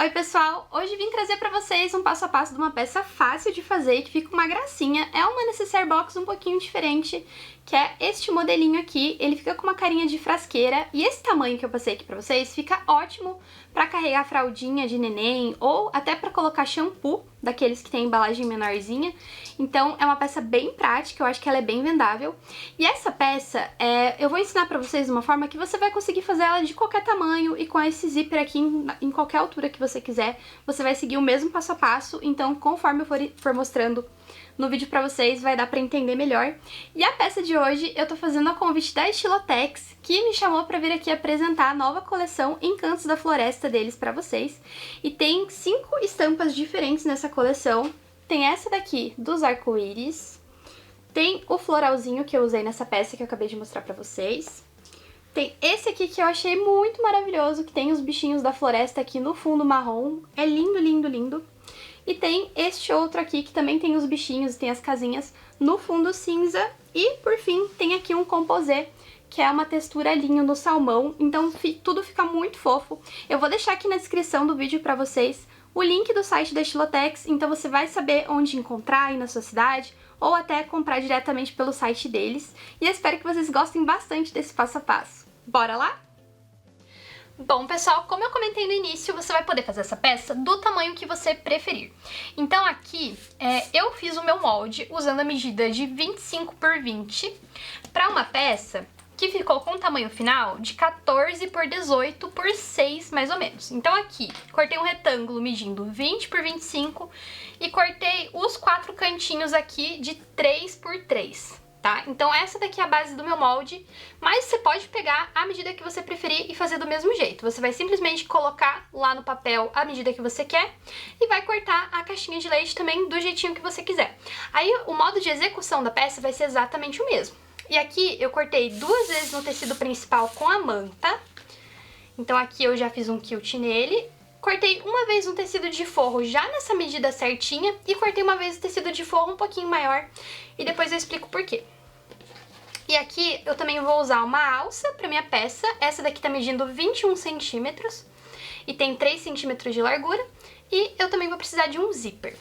Oi pessoal, hoje vim trazer pra vocês um passo a passo de uma peça fácil de fazer e que fica uma gracinha. É uma necessaire box um pouquinho diferente, que é este modelinho aqui. Ele fica com uma carinha de frasqueira e esse tamanho que eu passei aqui pra vocês fica ótimo pra carregar fraldinha de neném ou até pra colocar shampoo, daqueles que tem embalagem menorzinha. Então é uma peça bem prática, eu acho que ela é bem vendável. E essa peça, eu vou ensinar pra vocês de uma forma que você vai conseguir fazer ela de qualquer tamanho e com esse zíper aqui em qualquer altura que você quiser. Você vai seguir o mesmo passo a passo, então conforme eu for mostrando no vídeo pra vocês, vai dar pra entender melhor. E a peça de hoje eu tô fazendo a convite da Estilotex, que me chamou pra vir aqui apresentar a nova coleção Encantos da Floresta deles pra vocês. E tem 5 estampas diferentes nessa coleção. Tem essa daqui dos arco-íris, tem o floralzinho que eu usei nessa peça que eu acabei de mostrar pra vocês. Tem esse aqui que eu achei muito maravilhoso, que tem os bichinhos da floresta aqui no fundo marrom. É lindo, lindo, lindo. E tem este outro aqui que também tem os bichinhos, tem as casinhas no fundo cinza. E, por fim, tem aqui um composê, que é uma textura linho no salmão. Então, tudo fica muito fofo. Eu vou deixar aqui na descrição do vídeo pra vocês o link do site da Estilotex, então você vai saber onde encontrar aí na sua cidade, ou até comprar diretamente pelo site deles. E eu espero que vocês gostem bastante desse passo a passo. Bora lá? Bom, pessoal, como eu comentei no início, você vai poder fazer essa peça do tamanho que você preferir. Então aqui, eu fiz o meu molde usando a medida de 25 por 20 para uma peça que ficou com o tamanho final de 14 por 18 por 6, mais ou menos. Então aqui, cortei um retângulo medindo 20 por 25 e cortei os 4 cantinhos aqui de 3 por 3. Tá? Então essa daqui é a base do meu molde, mas você pode pegar a medida que você preferir e fazer do mesmo jeito. Você vai simplesmente colocar lá no papel a medida que você quer e vai cortar a caixinha de leite também do jeitinho que você quiser. Aí o modo de execução da peça vai ser exatamente o mesmo. E aqui eu cortei 2 vezes no tecido principal com a manta, então aqui eu já fiz um quilt nele. Cortei uma vez um tecido de forro já nessa medida certinha e cortei uma vez o tecido de forro um pouquinho maior e depois eu explico por quê. E aqui eu também vou usar uma alça para minha peça, essa daqui tá medindo 21 centímetros e tem 3 centímetros de largura e eu também vou precisar de um zíper.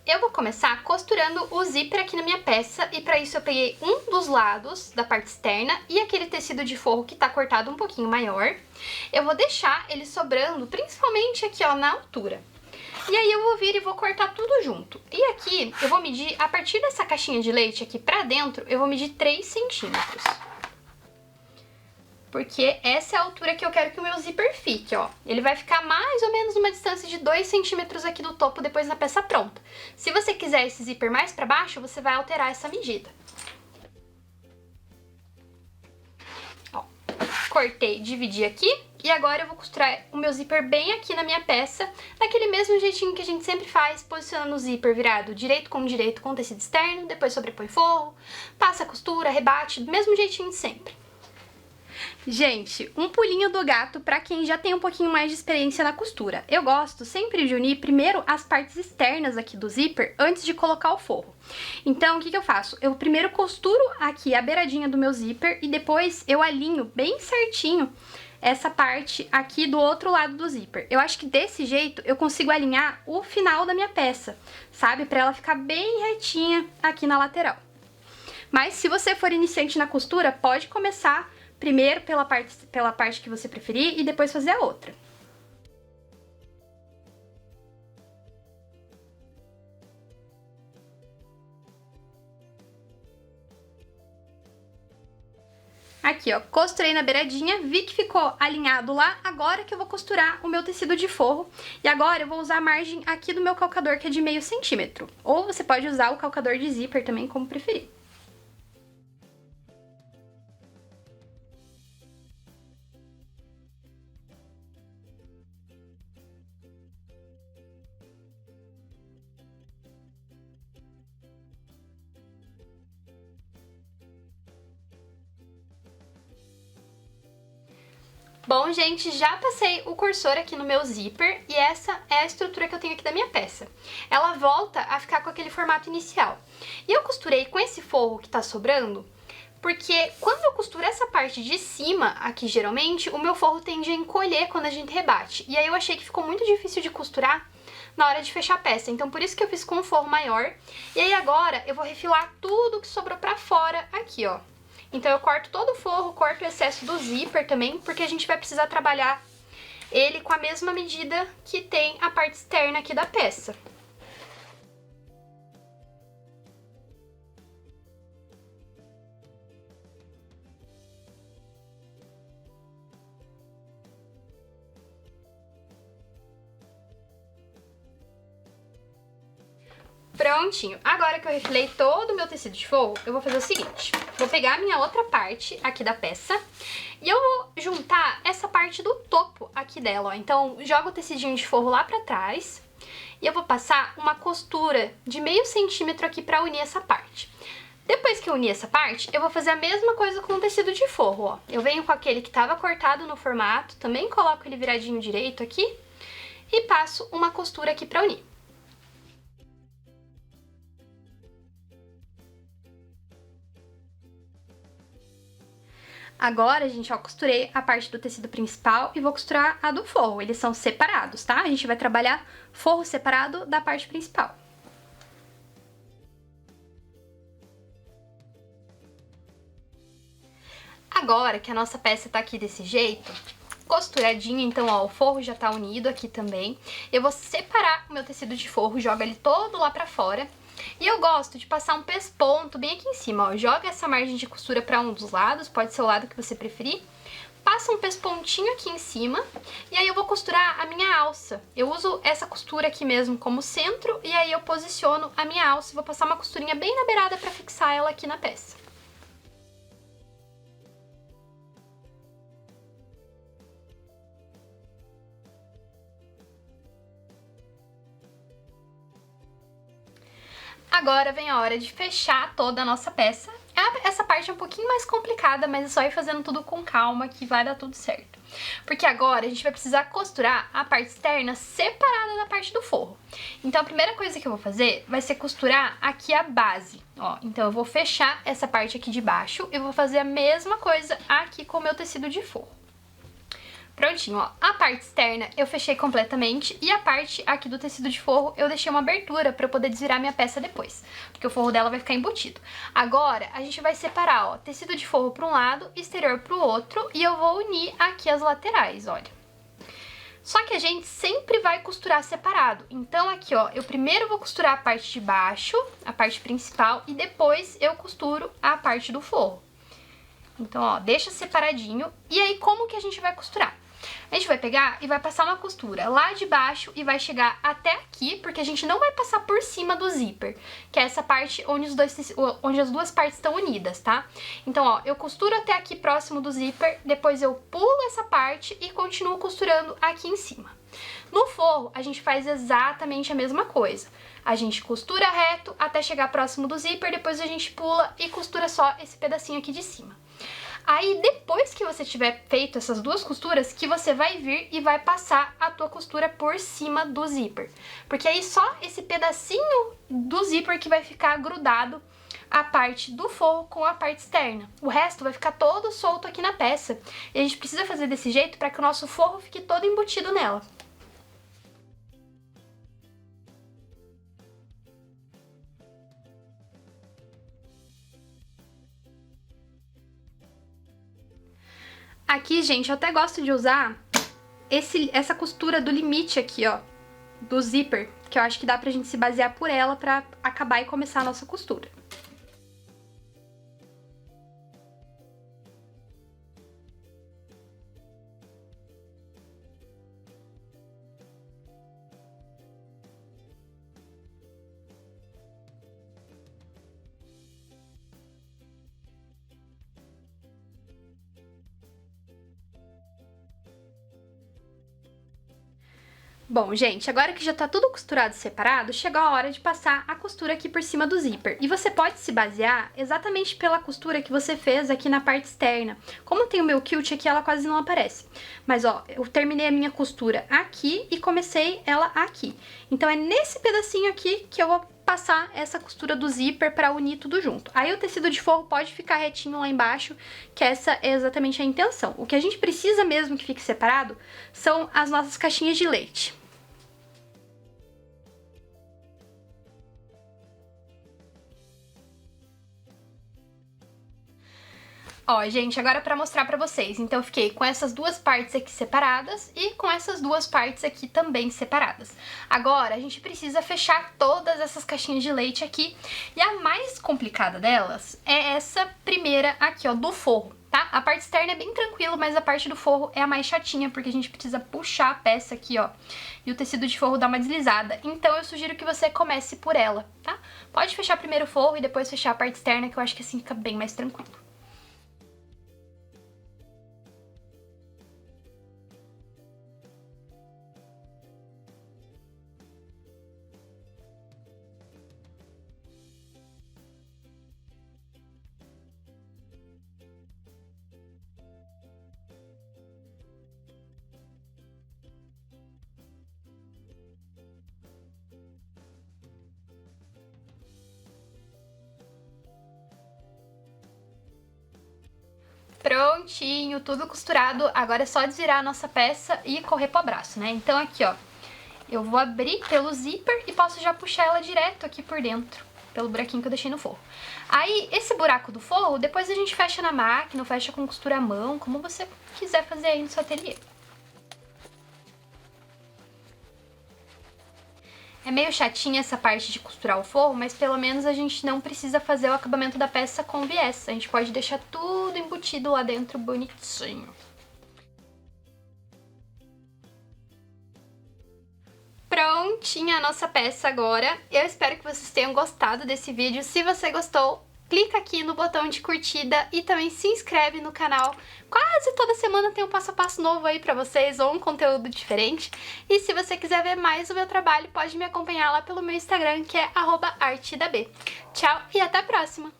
Eu vou começar costurando o zíper aqui na minha peça e para isso eu peguei um dos lados da parte externa e aquele tecido de forro que tá cortado um pouquinho maior. Eu vou deixar ele sobrando, principalmente aqui ó, na altura. E aí eu vou vir e vou cortar tudo junto. E aqui eu vou medir, a partir dessa caixinha de leite aqui pra dentro, eu vou medir 3 centímetros. Porque essa é a altura que eu quero que o meu zíper fique, ó. Ele vai ficar mais ou menos numa distância de 2 centímetros aqui do topo depois na peça pronta. Se você quiser esse zíper mais pra baixo, você vai alterar essa medida. Ó, cortei, dividi aqui e agora eu vou costurar o meu zíper bem aqui na minha peça, daquele mesmo jeitinho que a gente sempre faz, posicionando o zíper virado direito com o tecido externo, depois sobrepõe forro, passa a costura, rebate, do mesmo jeitinho de sempre. Gente, um pulinho do gato pra quem já tem um pouquinho mais de experiência na costura. Eu gosto sempre de unir primeiro as partes externas aqui do zíper antes de colocar o forro. Então, o que eu faço? Eu primeiro costuro aqui a beiradinha do meu zíper e depois eu alinho bem certinho essa parte aqui do outro lado do zíper. Eu acho que desse jeito eu consigo alinhar o final da minha peça, sabe? Pra ela ficar bem retinha aqui na lateral. Mas se você for iniciante na costura, pode começar primeiro pela parte que você preferir e depois fazer a outra. Aqui, ó, costurei na beiradinha, vi que ficou alinhado lá, agora que eu vou costurar o meu tecido de forro. E agora eu vou usar a margem aqui do meu calcador, que é de meio centímetro. Ou você pode usar o calcador de zíper também, como preferir. Bom, gente, já passei o cursor aqui no meu zíper e essa é a estrutura que eu tenho aqui da minha peça. Ela volta a ficar com aquele formato inicial. E eu costurei com esse forro que tá sobrando Porque quando eu costuro essa parte de cima, aqui geralmente, o meu forro tende a encolher quando a gente rebate. E aí eu achei que ficou muito difícil de costurar na hora de fechar a peça. Então por isso que eu fiz com um forro maior. E aí agora eu vou refilar tudo que sobrou pra fora aqui, ó. Então eu corto todo o forro, corto o excesso do zíper também, porque a gente vai precisar trabalhar ele com a mesma medida que tem a parte externa aqui da peça. Prontinho. Agora que eu refilei todo o meu tecido de forro, eu vou fazer o seguinte. Vou pegar a minha outra parte aqui da peça e eu vou juntar essa parte do topo aqui dela, ó. Então, jogo o tecidinho de forro lá pra trás e eu vou passar uma costura de meio centímetro aqui pra unir essa parte. Depois que eu unir essa parte, eu vou fazer a mesma coisa com o tecido de forro, ó. Eu venho com aquele que tava cortado no formato, também coloco ele viradinho direito aqui e passo uma costura aqui pra unir. Agora, gente, ó, costurei a parte do tecido principal e vou costurar a do forro. Eles são separados, tá? A gente vai trabalhar forro separado da parte principal. Agora que a nossa peça tá aqui desse jeito, costuradinha, então, ó, o forro já tá unido aqui também. Eu vou separar o meu tecido de forro, jogo ele todo lá pra fora. E eu gosto de passar um pesponto bem aqui em cima, ó. Joga essa margem de costura para um dos lados, pode ser o lado que você preferir. Passa um pespontinho aqui em cima e aí eu vou costurar a minha alça. Eu uso essa costura aqui mesmo como centro e aí eu posiciono a minha alça e vou passar uma costurinha bem na beirada para fixar ela aqui na peça. Agora vem a hora de fechar toda a nossa peça. Essa parte é um pouquinho mais complicada, mas é só ir fazendo tudo com calma que vai dar tudo certo. Porque agora a gente vai precisar costurar a parte externa separada da parte do forro. Então a primeira coisa que eu vou fazer vai ser costurar aqui a base, ó. Então eu vou fechar essa parte aqui de baixo e vou fazer a mesma coisa aqui com o meu tecido de forro. Prontinho, ó. A parte externa eu fechei completamente e a parte aqui do tecido de forro eu deixei uma abertura pra eu poder desvirar minha peça depois, porque o forro dela vai ficar embutido. Agora, a gente vai separar, ó, tecido de forro pra um lado, exterior pro outro e eu vou unir aqui as laterais, olha. Só que a gente sempre vai costurar separado. Então aqui, ó, eu primeiro vou costurar a parte de baixo, a parte principal, e depois eu costuro a parte do forro. Então, ó, deixa separadinho. E aí, como que a gente vai costurar? A gente vai pegar e vai passar uma costura lá de baixo e vai chegar até aqui, porque a gente não vai passar por cima do zíper, que é essa parte onde as duas partes estão unidas, tá? Então, ó, eu costuro até aqui próximo do zíper, depois eu pulo essa parte e continuo costurando aqui em cima. No forro, a gente faz exatamente a mesma coisa. A gente costura reto até chegar próximo do zíper, depois a gente pula e costura só esse pedacinho aqui de cima. Aí, depois que você tiver feito essas duas costuras, que você vai vir e vai passar a tua costura por cima do zíper. Porque aí só esse pedacinho do zíper que vai ficar grudado a parte do forro com a parte externa. O resto vai ficar todo solto aqui na peça. E a gente precisa fazer desse jeito para que o nosso forro fique todo embutido nela. Aqui, gente, eu até gosto de usar essa costura do limite aqui, ó, do zíper, que eu acho que dá pra gente se basear por ela pra acabar e começar a nossa costura. Bom, gente, agora que já tá tudo costurado separado, chegou a hora de passar a costura aqui por cima do zíper. E você pode se basear exatamente pela costura que você fez aqui na parte externa. Como tem o meu quilt aqui, ela quase não aparece. Mas, ó, eu terminei a minha costura aqui e comecei ela aqui. Então, é nesse pedacinho aqui que eu vou passar essa costura do zíper pra unir tudo junto. Aí o tecido de forro pode ficar retinho lá embaixo, que essa é exatamente a intenção. O que a gente precisa mesmo que fique separado são as nossas caixinhas de leite. Ó, gente, agora pra mostrar pra vocês. Então eu fiquei com essas duas partes aqui separadas e com essas duas partes aqui também separadas. Agora a gente precisa fechar todas essas caixinhas de leite aqui. E a mais complicada delas é essa primeira aqui, ó, do forro, tá? A parte externa é bem tranquila, mas a parte do forro é a mais chatinha, porque a gente precisa puxar a peça aqui, ó, e o tecido de forro dá uma deslizada. Então eu sugiro que você comece por ela, tá? Pode fechar primeiro o forro e depois fechar a parte externa, que eu acho que assim fica bem mais tranquilo. Prontinho, tudo costurado. Agora é só desvirar a nossa peça e correr pro abraço, né? Então aqui, ó, eu vou abrir pelo zíper e posso já puxar ela direto aqui por dentro, pelo buraquinho que eu deixei no forro. Aí, esse buraco do forro, depois a gente fecha na máquina, fecha com costura à mão, como você quiser fazer aí no seu ateliê. É meio chatinha essa parte de costurar o forro, mas pelo menos a gente não precisa fazer o acabamento da peça com viés. A gente pode deixar tudo embutido lá dentro bonitinho. Prontinha a nossa peça agora. Eu espero que vocês tenham gostado desse vídeo. Se você gostou, clica aqui no botão de curtida e também se inscreve no canal. Quase toda semana tem um passo a passo novo aí pra vocês, ou um conteúdo diferente. E se você quiser ver mais o meu trabalho, pode me acompanhar lá pelo meu Instagram, que é @artedab. Tchau e até a próxima!